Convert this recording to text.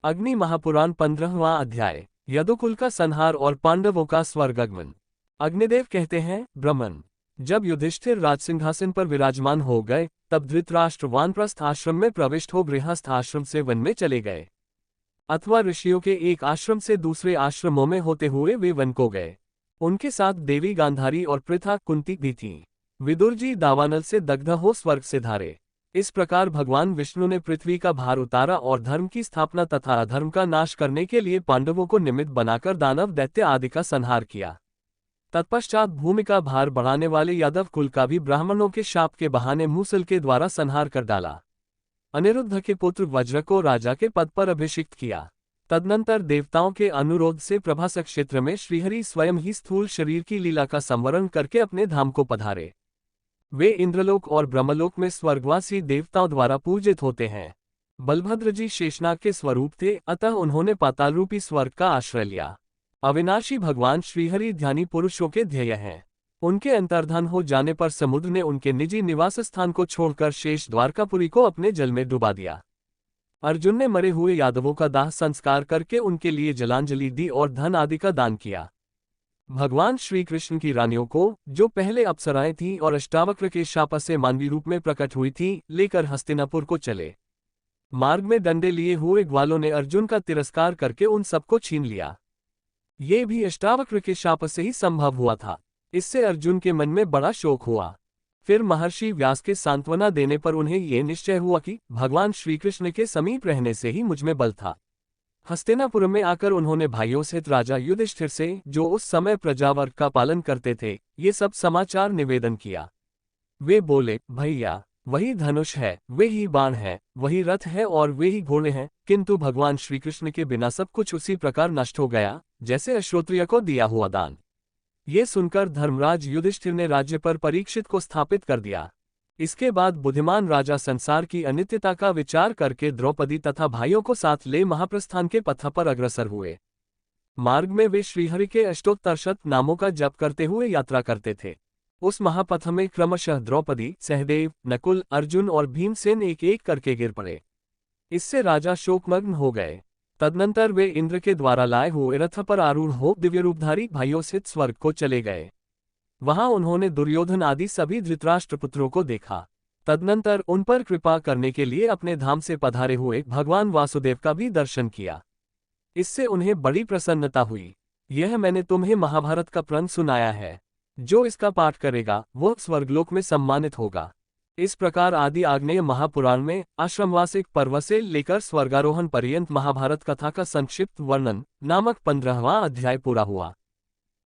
अग्नि महापुराण 15वां अध्याय। यदुकुल का संहार और पांडवों का स्वर्गागमन। अग्निदेव कहते हैं, ब्रह्मन, जब युधिष्ठिर राजसिंहासन पर विराजमान हो गए, तब धृतराष्ट्र वानप्रस्थ आश्रम में प्रविष्ट हो गृहस्थ आश्रम से वन में चले गए, अथवा ऋषियों के एक आश्रम से दूसरे आश्रमों में होते हुए वे वन को गए। उनके साथ देवी गांधारी और पृथा कुंती भी थीं। विदुर जी दावानल से दग्ध हो स्वर्ग से धारे। इस प्रकार भगवान विष्णु ने पृथ्वी का भार उतारा और धर्म की स्थापना तथा अधर्म का नाश करने के लिए पांडवों को निमित्त बनाकर दानव दैत्य आदि का संहार किया। तत्पश्चात भूमि का भार बढ़ाने वाले यादव कुल का भी ब्राह्मणों के शाप के बहाने मूसल के द्वारा संहार कर डाला। अनिरुद्ध के पुत्र वज्र को राजा के पद पर अभिषिक्त किया। तदनंतर देवताओं के अनुरोध से प्रभास क्षेत्र में श्रीहरि स्वयं ही स्थूल शरीर की लीला का संवरण करके अपने धाम को पधारे। वे इंद्रलोक और ब्रह्मलोक में स्वर्गवासी देवताओं द्वारा पूजित होते हैं। बलभद्र जी शेषनाग के स्वरूप थे, अतः उन्होंने पाताल रूपी स्वर्ग का आश्रय लिया। अविनाशी भगवान श्रीहरि ध्यानी पुरुषों के ध्येय हैं। उनके अंतर्धान हो जाने पर समुद्र ने उनके निजी निवास स्थान को छोड़कर शेष द्वारकापुरी को अपने जल में डुबा दिया। अर्जुन ने मरे हुए यादवों का दाह संस्कार करके उनके लिए जलांजलि दी और धन आदि का दान किया। भगवान श्री कृष्ण की रानियों को, जो पहले अप्सराएं थीं और अष्टावक्र के शाप से मानवी रूप में प्रकट हुई थीं, लेकर हस्तिनापुर को चले। मार्ग में डंडे लिए हुए ग्वालों ने अर्जुन का तिरस्कार करके उन सबको छीन लिया। ये भी अष्टावक्र के शाप से ही संभव हुआ था। इससे अर्जुन के मन में बड़ा शोक हुआ। फिर महर्षि व्यास के सांत्वना देने पर उन्हें ये निश्चय हुआ कि भगवान श्रीकृष्ण के समीप रहने से ही मुझमें बल था। हस्तिनापुर में आकर उन्होंने भाइयों सहित राजा युधिष्ठिर से, जो उस समय प्रजावर्ग का पालन करते थे, ये सब समाचार निवेदन किया। वे बोले, भैया, वही धनुष है, वे ही बाण है, वही रथ है और वे ही घोड़े हैं, किंतु भगवान श्रीकृष्ण के बिना सब कुछ उसी प्रकार नष्ट हो गया जैसे अश्रोत्रिय को दिया हुआ दान। ये सुनकर धर्मराज युधिष्ठिर ने राज्य पर परीक्षित को स्थापित कर दिया। इसके बाद बुद्धिमान राजा संसार की अनित्यता का विचार करके द्रौपदी तथा भाइयों को साथ ले महाप्रस्थान के पथ पर अग्रसर हुए। मार्ग में वे श्रीहरि के अष्टोत्तरशत नामों का जप करते हुए यात्रा करते थे। उस महापथ में क्रमशः द्रौपदी, सहदेव, नकुल, अर्जुन और भीमसेन एक एक करके गिर पड़े। इससे राजा शोकमग्न हो गए। तदनंतर वे इंद्र के द्वारा लाए हुए रथ पर आरूढ़ हो दिव्यरूपधारी भाइयों सहित स्वर्ग को चले गए। वहां उन्होंने दुर्योधन आदि सभी धृतराष्ट्र पुत्रों को देखा। तदनंतर उन पर कृपा करने के लिए अपने धाम से पधारे हुए भगवान वासुदेव का भी दर्शन किया। इससे उन्हें बड़ी प्रसन्नता हुई। यह मैंने तुम्हें महाभारत का प्रण सुनाया है। जो इसका पाठ करेगा वह स्वर्गलोक में सम्मानित होगा। इस प्रकार आदि आग्नेय महापुराण में आश्रमवासिक पर्व से लेकर स्वर्गारोहण पर्यंत महाभारत कथा का संक्षिप्त वर्णन नामक 15वां अध्याय पूरा हुआ।